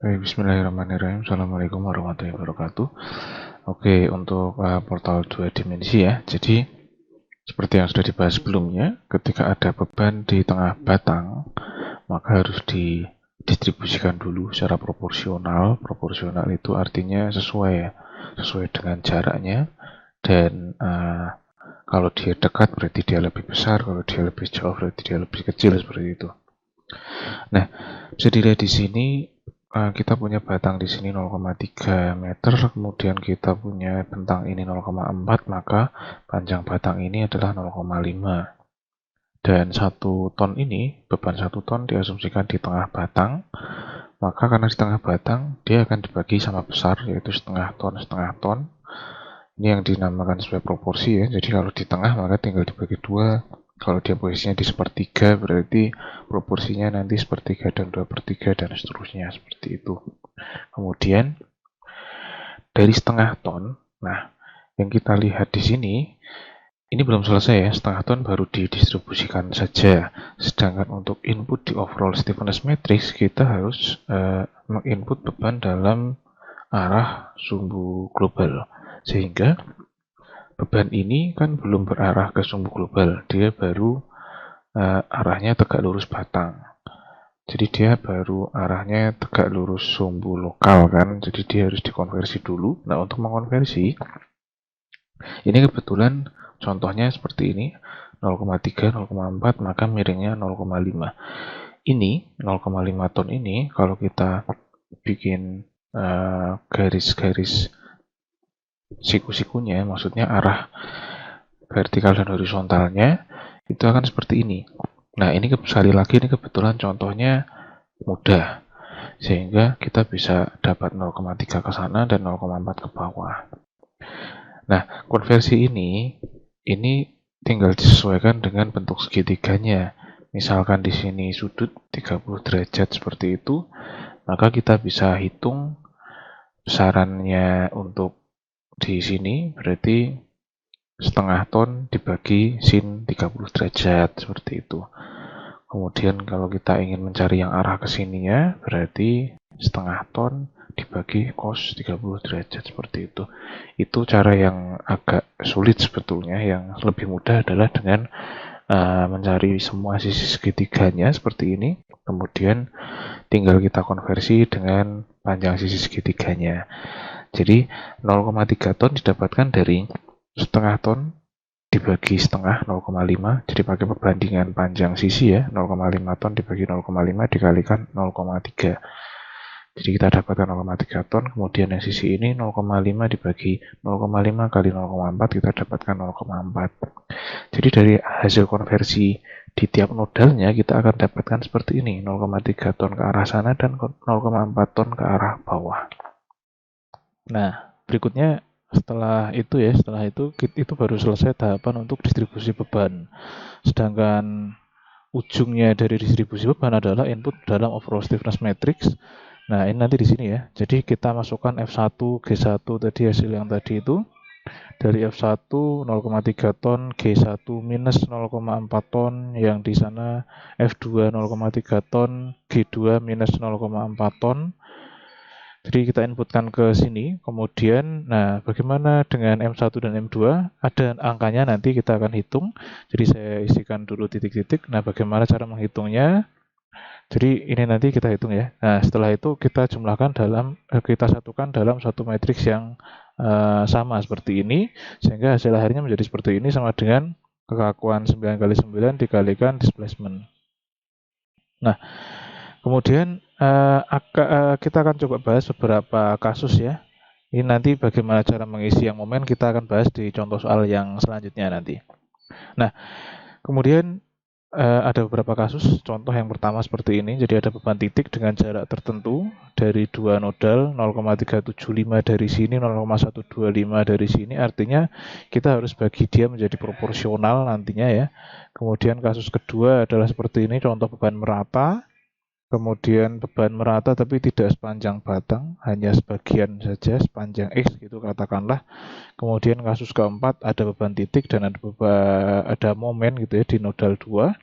Baik, bismillahirrahmanirrahim. Assalamualaikum warahmatullahi wabarakatuh. Oke, untuk portal dua dimensi ya. Jadi, seperti yang sudah dibahas sebelumnya, ketika ada beban di tengah batang, maka harus didistribusikan dulu secara proporsional. Proporsional itu artinya sesuai ya, sesuai dengan jaraknya. Dan kalau dia dekat berarti dia lebih besar, kalau dia lebih jauh berarti dia lebih kecil, seperti itu. Nah, bisa dilihat di sini kita punya batang di sini 0,3 meter, kemudian kita punya bentang ini 0,4, maka panjang batang ini adalah 0,5. Dan 1 ton ini, beban 1 ton diasumsikan di tengah batang, maka karena di tengah batang, dia akan dibagi sama besar, yaitu setengah ton, setengah ton. Ini yang dinamakan sesuai proporsi ya, jadi kalau di tengah maka tinggal dibagi 2. Kalau dia posisinya di sepertiga, berarti proporsinya nanti sepertiga dan 2/3 dan seterusnya, seperti itu. Kemudian, dari setengah ton, nah, yang kita lihat di sini, ini belum selesai ya, setengah ton baru didistribusikan saja. Sedangkan untuk input di overall stiffness matrix, kita harus menginput beban dalam arah sumbu global. Sehingga beban ini kan belum berarah ke sumbu global, dia baru arahnya tegak lurus batang. Jadi dia baru arahnya tegak lurus sumbu lokal kan, jadi dia harus dikonversi dulu. Nah, untuk mengonversi, ini kebetulan contohnya seperti ini, 0,3, 0,4, maka miringnya 0,5. Ini 0,5 ton ini kalau kita bikin garis-garis siku-sikunya, maksudnya arah vertikal dan horizontalnya, itu akan seperti ini. Nah, ini sekali lagi ini kebetulan contohnya mudah, sehingga kita bisa dapat 0,3 ke sana dan 0,4 ke bawah. Nah, konversi ini tinggal disesuaikan dengan bentuk segitiganya. Misalkan di sini sudut 30 derajat seperti itu, maka kita bisa hitung besarannya untuk di sini berarti setengah ton dibagi sin 30 derajat seperti itu. Kemudian kalau kita ingin mencari yang arah ke sininya berarti setengah ton dibagi cos 30 derajat seperti itu. Itu cara yang agak sulit sebetulnya. Yang lebih mudah adalah dengan mencari semua sisi segitiganya seperti ini. Kemudian tinggal kita konversi dengan panjang sisi segitiganya. Jadi 0,3 ton didapatkan dari setengah ton dibagi setengah 0,5, jadi pakai perbandingan panjang sisi ya, 0,5 ton dibagi 0,5 dikalikan 0,3. Jadi kita dapatkan 0,3 ton, kemudian yang sisi ini 0,5 dibagi 0,5 kali 0,4 kita dapatkan 0,4. Jadi dari hasil konversi di tiap nodalnya kita akan dapatkan seperti ini, 0,3 ton ke arah sana dan 0,4 ton ke arah bawah. Nah, berikutnya setelah itu baru selesai tahapan untuk distribusi beban. Sedangkan ujungnya dari distribusi beban adalah input dalam overall stiffness matrix. Nah, ini nanti di sini ya. Jadi kita masukkan F1, G1 tadi hasil yang tadi itu. Dari F1 0,3 ton, G1 minus 0,4 ton, yang di sana F2 0,3 ton, G2 minus 0,4 ton. Jadi kita inputkan ke sini, kemudian, nah bagaimana dengan M1 dan M2? Ada angkanya nanti kita akan hitung. Jadi saya isikan dulu titik-titik. Nah, bagaimana cara menghitungnya? Jadi ini nanti kita hitung ya. Nah, setelah itu kita jumlahkan kita satukan dalam satu matriks yang sama seperti ini, sehingga hasil akhirnya menjadi seperti ini sama dengan kekakuan 9 kali 9 dikalikan displacement. Nah, kemudian kita akan coba bahas beberapa kasus ya. Ini nanti bagaimana cara mengisi yang momen kita akan bahas di contoh soal yang selanjutnya nanti. Nah, kemudian ada beberapa kasus. Contoh yang pertama seperti ini. Jadi ada beban titik dengan jarak tertentu dari dua nodal, 0,375 dari sini, 0,125 dari sini. Artinya kita harus bagi dia menjadi proporsional nantinya ya. Kemudian kasus kedua adalah seperti ini, contoh beban merata. Kemudian beban merata tapi tidak sepanjang batang, hanya sebagian saja, sepanjang X gitu katakanlah. Kemudian kasus keempat ada beban titik dan ada momen gitu ya di nodal 2.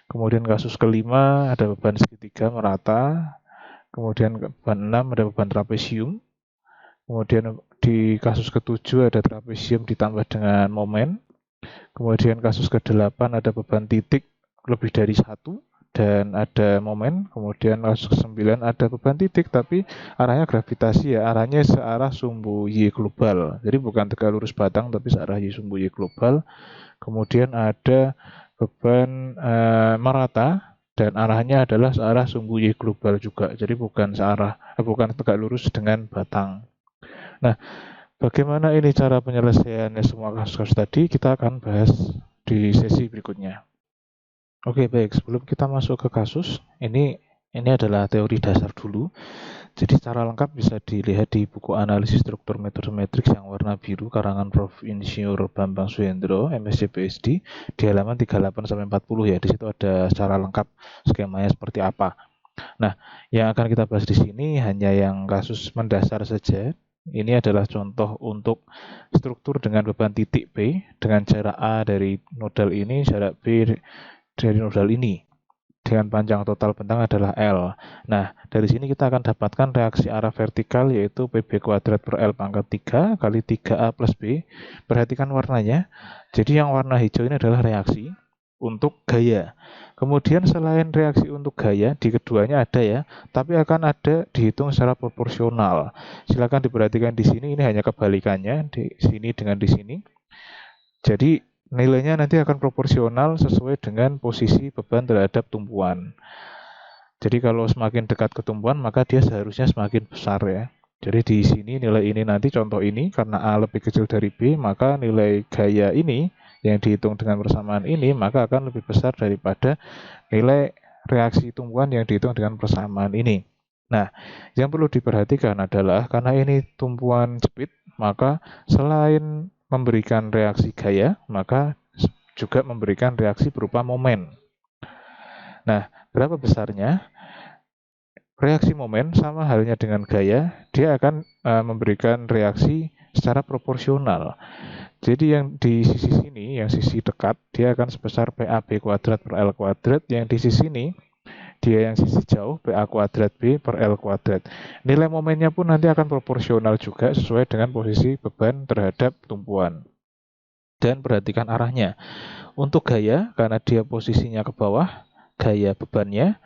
Kemudian kasus kelima ada beban segitiga merata. Kemudian beban 6 ada beban trapesium. Kemudian di kasus ke-7 ada trapesium ditambah dengan momen. Kemudian kasus ke-8 ada beban titik lebih dari 1 dan ada momen. Kemudian kasus ke-9 ada beban titik tapi arahnya gravitasi ya, arahnya searah sumbu Y global. Jadi bukan tegak lurus batang tapi searah sumbu Y global. Kemudian ada beban merata dan arahnya adalah searah sumbu Y global juga. Jadi bukan tegak lurus dengan batang. Nah, bagaimana ini cara penyelesaiannya semua kasus-kasus tadi, kita akan bahas di sesi berikutnya. Oke, baik. Sebelum kita masuk ke kasus, ini adalah teori dasar dulu. Jadi secara lengkap bisa dilihat di buku analisis struktur metode matriks yang warna biru karangan Prof. Insinyur Bambang Suhendro, MSc PhD, di halaman 38-40 ya. Di situ ada secara lengkap skemanya seperti apa. Nah, yang akan kita bahas di sini hanya yang kasus mendasar saja. Ini adalah contoh untuk struktur dengan beban titik P dengan jarak A dari nodal ini, jarak B dari nodal ini. Dengan panjang total bentang adalah L. Nah, dari sini kita akan dapatkan reaksi arah vertikal yaitu PB kuadrat per L pangkat 3 kali 3A plus B. Perhatikan warnanya. Jadi yang warna hijau ini adalah reaksi untuk gaya. Kemudian selain reaksi untuk gaya, di keduanya ada ya, tapi akan ada dihitung secara proporsional. Silakan diperhatikan di sini, ini hanya kebalikannya, di sini dengan di sini. Jadi nilainya nanti akan proporsional sesuai dengan posisi beban terhadap tumpuan. Jadi kalau semakin dekat ke tumpuan, maka dia seharusnya semakin besar ya. Jadi di sini nilai ini nanti contoh ini, karena A lebih kecil dari B, maka nilai gaya ini yang dihitung dengan persamaan ini maka akan lebih besar daripada nilai reaksi tumpuan yang dihitung dengan persamaan ini. Nah, yang perlu diperhatikan adalah karena ini tumpuan jepit, maka selain memberikan reaksi gaya, maka juga memberikan reaksi berupa momen. Nah, berapa besarnya? Reaksi momen sama halnya dengan gaya, dia akan memberikan reaksi secara proporsional. Jadi yang di sisi sini, yang sisi dekat, dia akan sebesar PAB kuadrat per L kuadrat. Yang di sisi sini, dia yang sisi jauh, PA kuadrat B per L kuadrat. Nilai momennya pun nanti akan proporsional juga sesuai dengan posisi beban terhadap tumpuan. Dan perhatikan arahnya. Untuk gaya, karena dia posisinya ke bawah, gaya bebannya,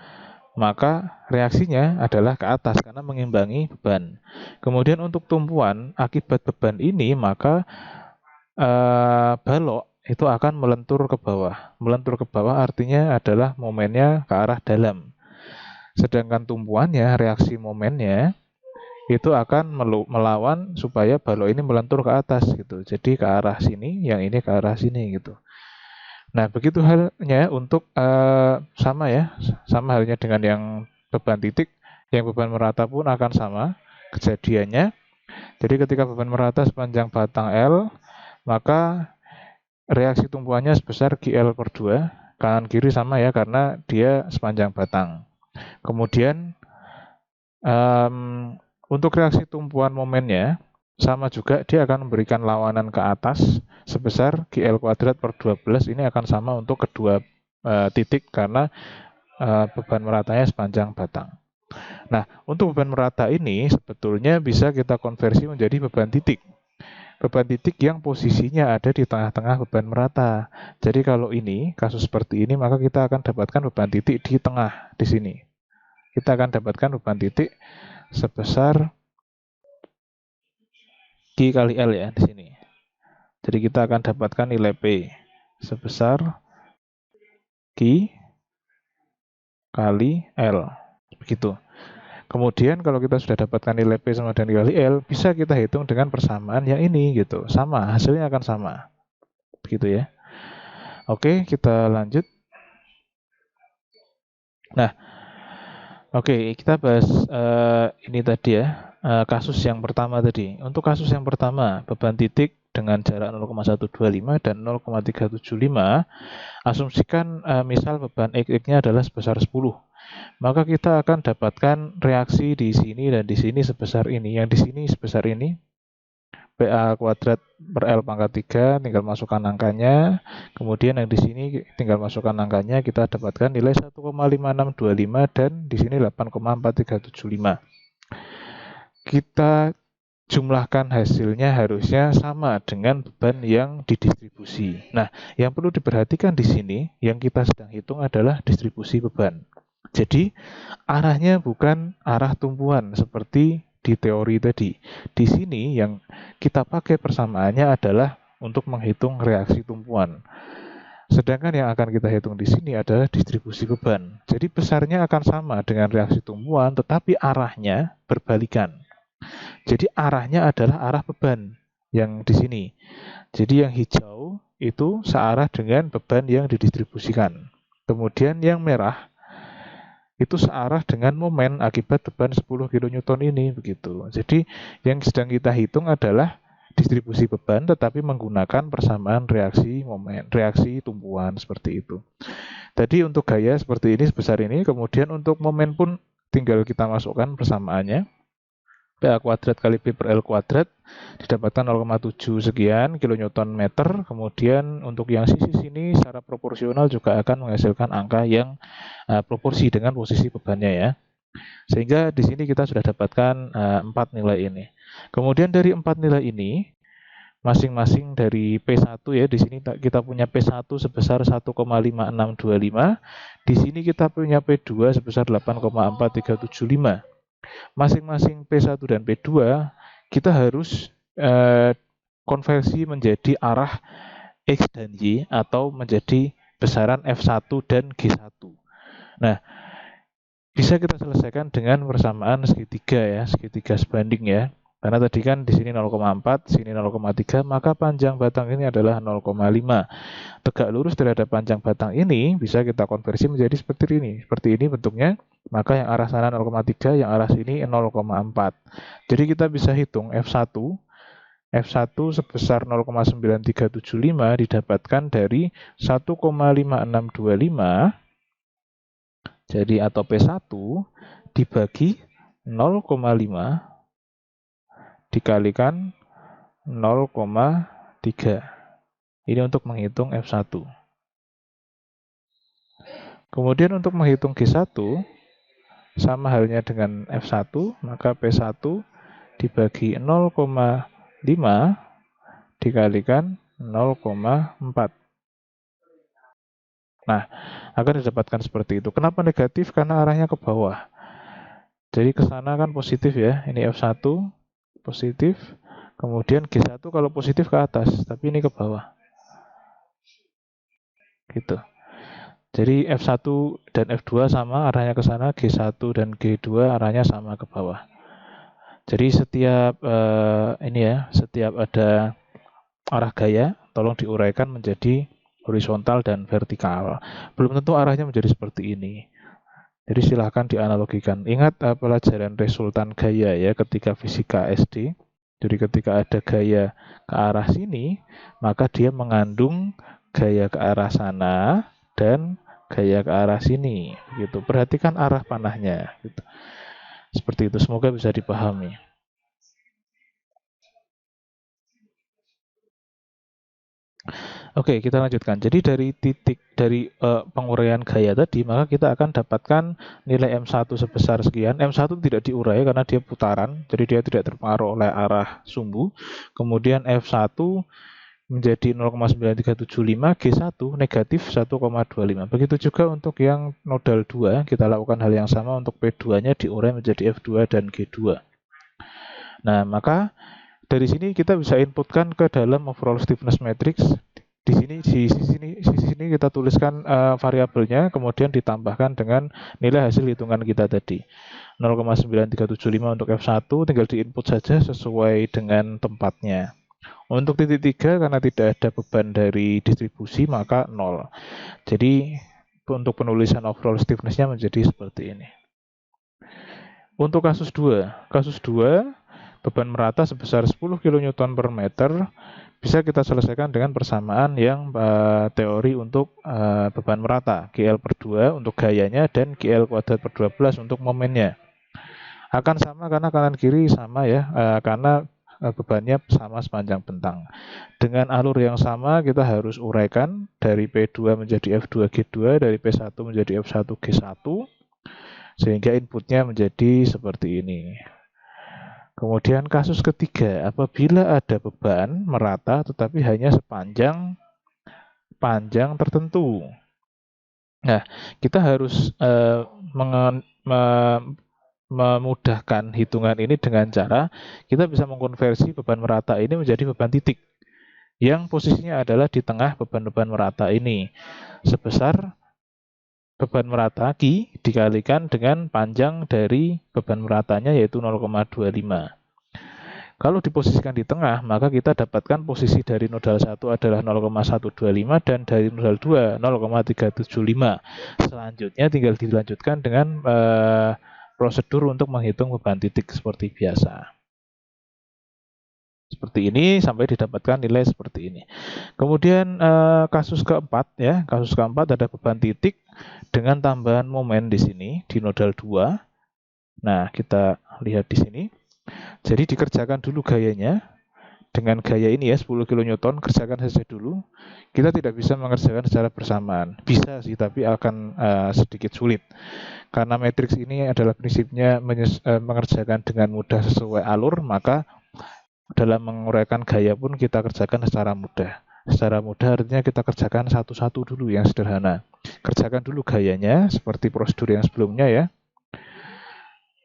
maka reaksinya adalah ke atas karena mengimbangi beban. Kemudian untuk tumpuan, akibat beban ini, maka balok itu akan melentur ke bawah. Melentur ke bawah artinya adalah momennya ke arah dalam. Sedangkan tumpuannya, reaksi momennya itu akan melawan supaya balok ini melentur ke atas gitu. Jadi ke arah sini, yang ini ke arah sini gitu. Nah, begitu halnya untuk sama ya, sama halnya dengan yang beban titik, yang beban merata pun akan sama kejadiannya. Jadi ketika beban merata sepanjang batang L, maka reaksi tumpuannya sebesar GL per 2, kanan kiri sama ya karena dia sepanjang batang. Kemudian untuk reaksi tumpuan momennya sama juga, dia akan memberikan lawanan ke atas sebesar GL kuadrat per 12, ini akan sama untuk kedua titik karena beban meratanya sepanjang batang. Nah, untuk beban merata ini sebetulnya bisa kita konversi menjadi beban titik. Beban titik yang posisinya ada di tengah-tengah beban merata. Jadi kalau ini, kasus seperti ini, maka kita akan dapatkan beban titik di tengah, di sini. Kita akan dapatkan beban titik sebesar Q kali L ya, di sini. Jadi kita akan dapatkan nilai P sebesar Q kali L. Begitu. Kemudian kalau kita sudah dapatkan nilai P sama dengan kali L, bisa kita hitung dengan persamaan yang ini gitu. Sama, hasilnya akan sama. Begitu ya. Oke, kita lanjut. Nah, oke, kita bahas ini tadi ya, kasus yang pertama tadi. Untuk kasus yang pertama, beban titik dengan jarak 0,125 dan 0,375, asumsikan misal beban X-nya adalah sebesar 10. Maka kita akan dapatkan reaksi di sini dan di sini sebesar ini. Yang di sini sebesar ini PA kuadrat per L pangkat 3, tinggal masukkan angkanya. Kemudian yang di sini tinggal masukkan angkanya, kita dapatkan nilai 1,5625 dan di sini 8,4375. Kita jumlahkan hasilnya harusnya sama dengan beban yang didistribusi. Nah, yang perlu diperhatikan di sini, yang kita sedang hitung adalah distribusi beban. Jadi, arahnya bukan arah tumpuan seperti di teori tadi. Di sini yang kita pakai persamaannya adalah untuk menghitung reaksi tumpuan. Sedangkan yang akan kita hitung di sini adalah distribusi beban. Jadi besarnya akan sama dengan reaksi tumpuan, tetapi arahnya berbalikan. Jadi arahnya adalah arah beban yang di sini. Jadi yang hijau itu searah dengan beban yang didistribusikan. Kemudian yang merah itu searah dengan momen akibat beban 10 kN ini begitu. Jadi yang sedang kita hitung adalah distribusi beban tetapi menggunakan persamaan reaksi tumpuan seperti itu. Tadi untuk gaya seperti ini sebesar ini, kemudian untuk momen pun tinggal kita masukkan persamaannya. PA kuadrat kali P per L kuadrat didapatkan 0,7 sekian kilonewton meter. Kemudian untuk yang sisi sini secara proporsional juga akan menghasilkan angka yang proporsi dengan posisi bebannya ya. Sehingga di sini kita sudah dapatkan 4 nilai ini. Kemudian dari 4 nilai ini masing-masing dari P1 ya, di sini kita punya P1 sebesar 1,5625, di sini kita punya P2 sebesar 8,4375. Masing-masing P1 dan P2 kita harus konversi menjadi arah X dan Y atau menjadi besaran F1 dan G1. Nah, bisa kita selesaikan dengan persamaan segitiga ya, segitiga sebanding ya. Karena tadi kan di sini 0,4, sini 0,3, maka panjang batang ini adalah 0,5. Tegak lurus terhadap panjang batang ini bisa kita konversi menjadi seperti ini. Seperti ini bentuknya, maka yang arah sana 0,3, yang arah sini 0,4. Jadi kita bisa hitung F1 sebesar 0,9375 didapatkan dari 1,5625. Jadi atau P1 dibagi 0,5 dikalikan 0,3. Ini untuk menghitung F1. Kemudian untuk menghitung G1, sama halnya dengan F1, maka P1 dibagi 0,5 dikalikan 0,4. Nah, akan didapatkan seperti itu. Kenapa negatif? Karena arahnya ke bawah. Jadi ke sana kan positif ya. Ini F1 positif, kemudian G1 kalau positif ke atas, tapi ini ke bawah. Gitu. Jadi F1 dan F2 sama arahnya ke sana, G1 dan G2 arahnya sama ke bawah. Jadi setiap setiap ada arah gaya, tolong diuraikan menjadi horizontal dan vertikal. Belum tentu arahnya menjadi seperti ini. Jadi silahkan dianalogikan. Ingat pelajaran resultan gaya ya ketika fisika SD. Jadi ketika ada gaya ke arah sini, maka dia mengandung gaya ke arah sana dan gaya ke arah sini. Gitu. Perhatikan arah panahnya. Gitu. Seperti itu. Semoga bisa dipahami. Oke, kita lanjutkan. Jadi dari penguraian gaya tadi, maka kita akan dapatkan nilai M1 sebesar sekian. M1 tidak diurai karena dia putaran, jadi dia tidak terpengaruh oleh arah sumbu. Kemudian F1 menjadi 0,9375, G1 negatif 1,25. Begitu juga untuk yang nodal 2, kita lakukan hal yang sama untuk P2-nya diurai menjadi F2 dan G2. Nah, maka dari sini kita bisa inputkan ke dalam overall stiffness matrix. Di sisi sini kita tuliskan variabelnya, kemudian ditambahkan dengan nilai hasil hitungan kita tadi. 0,9375 untuk F1, tinggal diinput saja sesuai dengan tempatnya. Untuk titik 3, karena tidak ada beban dari distribusi, maka 0. Jadi, untuk penulisan overall stiffness-nya menjadi seperti ini. Untuk kasus 2, beban merata sebesar 10 kN per meter, bisa kita selesaikan dengan persamaan yang teori untuk beban merata, GL per 2 untuk gayanya dan GL kuadrat per 12 untuk momennya. Akan sama karena kanan kiri sama ya, karena bebannya sama sepanjang bentang. Dengan alur yang sama kita harus uraikan dari P2 menjadi F2G2, dari P1 menjadi F1G1, sehingga inputnya menjadi seperti ini. Kemudian kasus ketiga, apabila ada beban merata tetapi hanya sepanjang panjang tertentu. Nah, kita harus memudahkan hitungan ini dengan cara kita bisa mengkonversi beban merata ini menjadi beban titik yang posisinya adalah di tengah beban-beban merata ini, sebesar beban merata Q dikalikan dengan panjang dari beban meratanya, yaitu 0,25. Kalau diposisikan di tengah, maka kita dapatkan posisi dari nodal 1 adalah 0,125 dan dari nodal 2 0,375. Selanjutnya tinggal dilanjutkan dengan prosedur untuk menghitung beban titik seperti biasa. Seperti ini sampai didapatkan nilai seperti ini. Kemudian kasus keempat ya, kasus keempat ada beban titik dengan tambahan momen di sini di nodal 2. Nah, kita lihat di sini. Jadi dikerjakan dulu gayanya. Dengan gaya ini ya, 10 kN, kerjakan saja dulu. Kita tidak bisa mengerjakan secara bersamaan. Bisa sih, tapi akan sedikit sulit. Karena matriks ini adalah prinsipnya mengerjakan dengan mudah sesuai alur, maka dalam menguraikan gaya pun kita kerjakan secara mudah. Secara mudah artinya kita kerjakan satu-satu dulu yang sederhana. Kerjakan dulu gayanya seperti prosedur yang sebelumnya ya.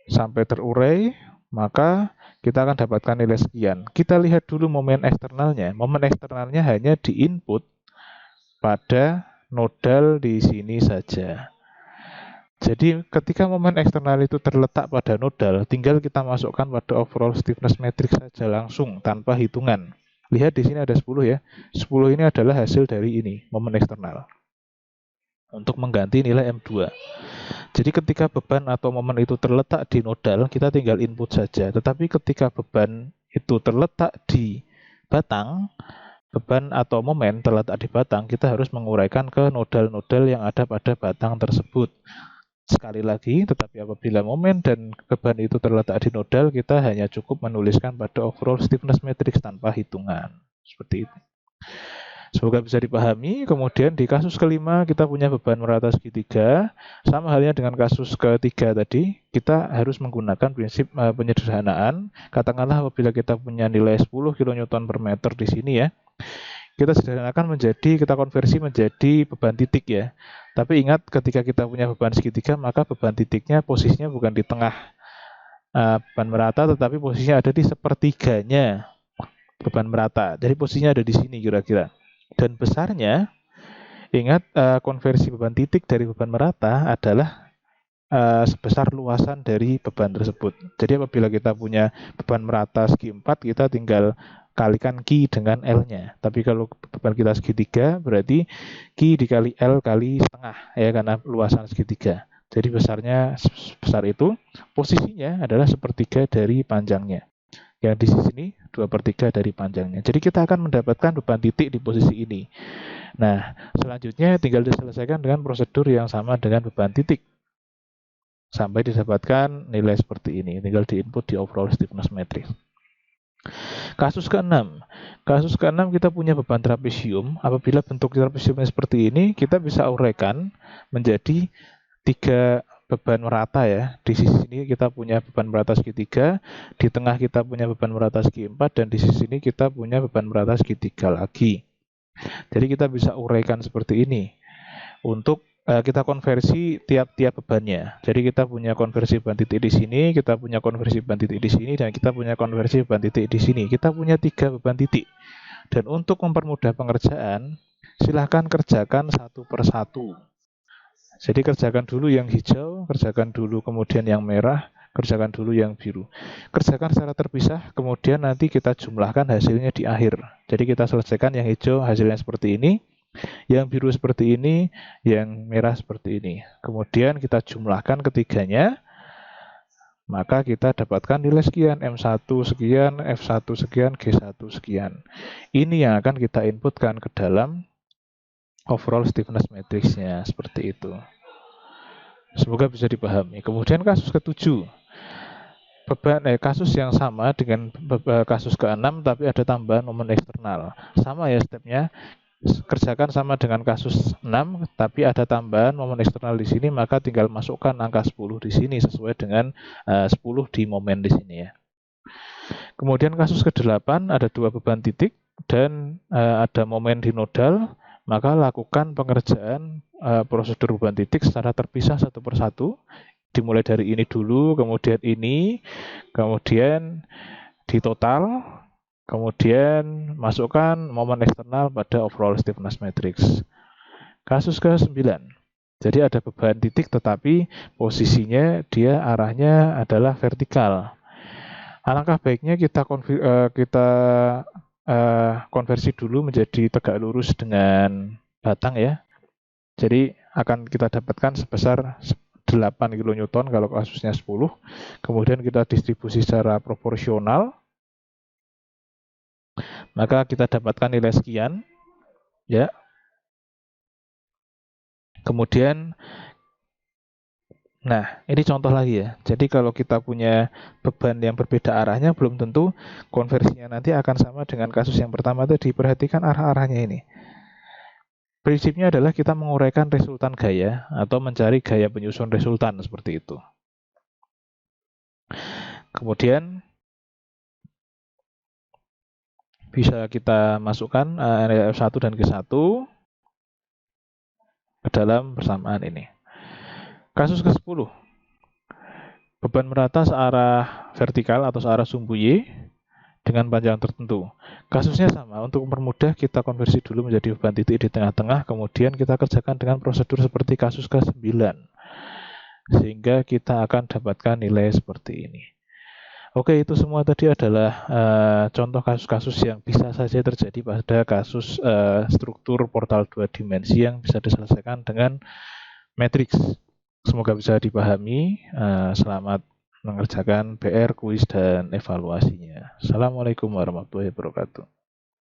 Sampai terurai, maka kita akan dapatkan nilai sekian. Kita lihat dulu momen eksternalnya. Momen eksternalnya hanya di input pada nodal di sini saja. Jadi ketika momen eksternal itu terletak pada nodal, tinggal kita masukkan pada overall stiffness matrix saja langsung tanpa hitungan. Lihat di sini ada 10 ya. 10 ini adalah hasil dari ini, momen eksternal. Untuk mengganti nilai M2. Jadi ketika beban atau momen itu terletak di nodal, kita tinggal input saja. Tetapi ketika beban itu terletak di batang, beban atau momen terletak di batang, kita harus menguraikan ke nodal-nodal yang ada pada batang tersebut. Sekali lagi, tetapi apabila momen dan beban itu terletak di nodal, kita hanya cukup menuliskan pada overall stiffness matrix tanpa hitungan. Seperti itu. Semoga bisa dipahami. Kemudian di kasus kelima kita punya beban merata segitiga. Sama halnya dengan kasus ketiga tadi, kita harus menggunakan prinsip penyederhanaan. Katakanlah apabila kita punya nilai 10 kN per meter di sini ya, kita sederhanakan menjadi, kita konversi menjadi beban titik ya. Tapi ingat ketika kita punya beban segitiga, maka beban titiknya posisinya bukan di tengah beban merata, tetapi posisinya ada di sepertiganya beban merata. Jadi posisinya ada di sini kira-kira. Dan besarnya, ingat konversi beban titik dari beban merata adalah sebesar luasan dari beban tersebut. Jadi apabila kita punya beban merata segi 4, kita tinggal kalikan Q dengan L-nya. Tapi kalau beban kita segitiga, berarti Q dikali L kali setengah, ya, karena luasan segitiga. Jadi besarnya sebesar itu, posisinya adalah sepertiga dari panjangnya. Yang di sini 2/3 dari panjangnya. Jadi kita akan mendapatkan beban titik di posisi ini. Nah, selanjutnya tinggal diselesaikan dengan prosedur yang sama dengan beban titik. Sampai didapatkan nilai seperti ini. Tinggal diinput di overall stiffness matrix. Kasus ke-6. Kasus ke-6 kita punya beban trapesium. Apabila bentuk trapesiumnya seperti ini, kita bisa uraikan menjadi 3 beban merata ya. Di sisi sini kita punya beban merata segitiga, di tengah kita punya beban merata segi 4, dan di sisi sini kita punya beban merata segitiga lagi. Jadi kita bisa uraikan seperti ini. Untuk kita konversi tiap-tiap bebannya. Jadi kita punya konversi beban titik di sini, kita punya konversi beban titik di sini, dan kita punya konversi beban titik di sini. Kita punya 3 beban titik. Dan untuk mempermudah pengerjaan, silahkan kerjakan satu per satu. Jadi kerjakan dulu yang hijau, kerjakan dulu kemudian yang merah, kerjakan dulu yang biru. Kerjakan secara terpisah, kemudian nanti kita jumlahkan hasilnya di akhir. Jadi kita selesaikan yang hijau hasilnya seperti ini, yang biru seperti ini, yang merah seperti ini. Kemudian kita jumlahkan ketiganya, maka kita dapatkan nilai sekian, M1 sekian, F1 sekian, G1 sekian. Ini yang akan kita inputkan ke dalam overall stiffness matrix-nya, seperti itu. Semoga bisa dipahami. Kemudian kasus ke-7. kasus yang sama dengan kasus ke-6 tapi ada tambahan momen eksternal. Sama ya stepnya. Kerjakan sama dengan kasus 6 tapi ada tambahan momen eksternal di sini, maka tinggal masukkan angka 10 di sini sesuai dengan 10 di momen di sini ya. Kemudian kasus ke-8 ada 2 beban titik dan ada momen di nodal, maka lakukan pengerjaan prosedur beban titik secara terpisah satu persatu. Dimulai dari ini dulu, kemudian ini, kemudian di total, kemudian masukkan momen eksternal pada overall stiffness matrix. Kasus ke-9. Jadi ada beban titik tetapi posisinya dia arahnya adalah vertikal. Alangkah baiknya kita konversi dulu menjadi tegak lurus dengan batang ya. Jadi akan kita dapatkan sebesar 8 kN kalau kasusnya 10. Kemudian kita distribusi secara proporsional. Maka kita dapatkan nilai sekian. Ya. Kemudian, nah ini contoh lagi ya. Jadi kalau kita punya beban yang berbeda arahnya, belum tentu konversinya nanti akan sama dengan kasus yang pertama tadi. Perhatikan arah-arahnya ini. Prinsipnya adalah kita menguraikan resultan gaya atau mencari gaya penyusun resultan seperti itu. Kemudian bisa kita masukkan F1 dan G1 ke dalam persamaan ini. Kasus ke-10. Beban merata searah vertikal atau searah sumbu Y dengan panjang tertentu. Kasusnya sama, untuk mempermudah kita konversi dulu menjadi beban titik di tengah-tengah, kemudian kita kerjakan dengan prosedur seperti kasus ke-9. Sehingga kita akan dapatkan nilai seperti ini. Oke, itu semua tadi adalah contoh kasus-kasus yang bisa saja terjadi pada kasus struktur portal 2 dimensi yang bisa diselesaikan dengan matriks. Semoga bisa dipahami. Selamat mengerjakan PR, kuis, dan evaluasinya. Assalamualaikum warahmatullahi wabarakatuh.